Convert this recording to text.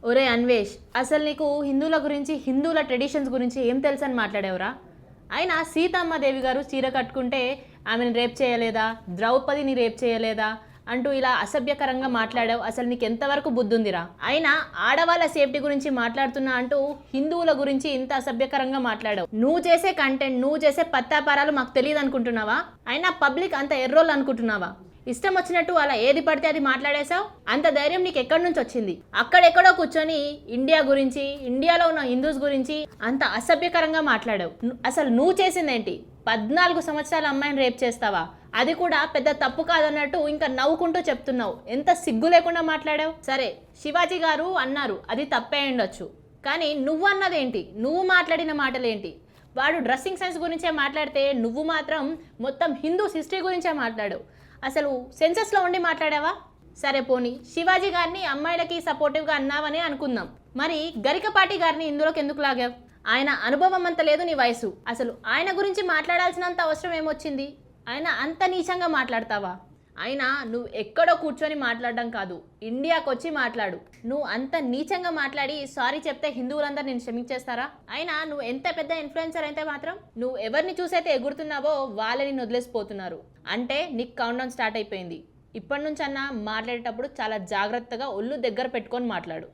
ఒరే అన్వేష్, అసలు నీకు హిందువుల గురించి, హిందువుల ట్రెడిషన్స్ గురించి ఏం తెలుసని మాట్లాడేవరా? అయినా సీతమ్మ దేవి గారు చీర కట్టుకుంటే ఆమెను రేప్ చేయలేదా, ద్రౌపదిని రేప్ చేయలేదా అంటూ ఇలా అసభ్యకరంగా మాట్లాడావు. అసలు నీకు ఎంతవరకు బుద్ధుందిరా? అయినా ఆడవాళ్ళ సేఫ్టీ గురించి మాట్లాడుతున్నా అంటూ హిందువుల గురించి ఇంత అసభ్యకరంగా మాట్లాడావు. నువ్వు చేసే కంటెంట్, నువ్వు చేసే పత్తాపారాలు మాకు తెలియదు అనుకుంటున్నావా? అయినా పబ్లిక్ అంత ఎర్రోళ్ళు అనుకుంటున్నావా? ఇష్టం వచ్చినట్టు అలా ఏది పడితే అది మాట్లాడేశావు. అంత ధైర్యం నీకు ఎక్కడి నుంచి వచ్చింది? అక్కడెక్కడో కూర్చొని ఇండియా గురించి, ఇండియాలో ఉన్న హిందూస్ గురించి అంత అసభ్యకరంగా మాట్లాడావు. అసలు నువ్వు చేసిందేంటి? 14 సంవత్సరాల అమ్మాయిని రేప్ చేస్తావా? అది కూడా పెద్ద తప్పు కాదన్నట్టు ఇంకా నవ్వుకుంటూ చెప్తున్నావు. ఎంత సిగ్గు లేకుండా మాట్లాడావు. సరే, శివాజీ గారు అన్నారు, అది తప్పే ఉండొచ్చు. కానీ నువ్వు అన్నదేంటి? నువ్వు మాట్లాడిన మాటలేంటి? వాడు డ్రెస్సింగ్ సెన్స్ గురించే మాట్లాడితే నువ్వు మాత్రం మొత్తం హిందూస్ హిస్టరీ గురించే మాట్లాడావు. అసలు సెన్సెస్లో ఉండి మాట్లాడావా? సరే పోనీ, శివాజీ గారిని అమ్మాయిలకి సపోర్టివ్గా అన్నావనే అనుకుందాం. మరి గరికపాటి గారిని ఇందులోకి ఎందుకు లాగావు? ఆయన అనుభవం అంత లేదు నీ వయసు. అసలు ఆయన గురించి మాట్లాడాల్సినంత అవసరం ఏమొచ్చింది? ఆయన అంత నీచంగా మాట్లాడతావా? అయినా నువ్వు ఎక్కడో కూర్చొని మాట్లాడడం కాదు, ఇండియాకి వచ్చి మాట్లాడు. నువ్వు అంత నీచంగా మాట్లాడి సారీ చెప్తే హిందువులందరూ నేను క్షమించేస్తారా? అయినా నువ్వు ఎంత పెద్ద ఇన్ఫ్లుయెన్సర్ అయితే మాత్రం నువ్వు ఎవరిని చూసైతే ఎగురుతున్నావో వాళ్ళని వదిలేసిపోతున్నారు. అంటే నీకు కౌంట్ డౌన్ స్టార్ట్ అయిపోయింది. ఇప్పటి నుంచన్నా మాట్లాడేటప్పుడు చాలా జాగ్రత్తగా ఒళ్ళు దగ్గర పెట్టుకొని మాట్లాడు.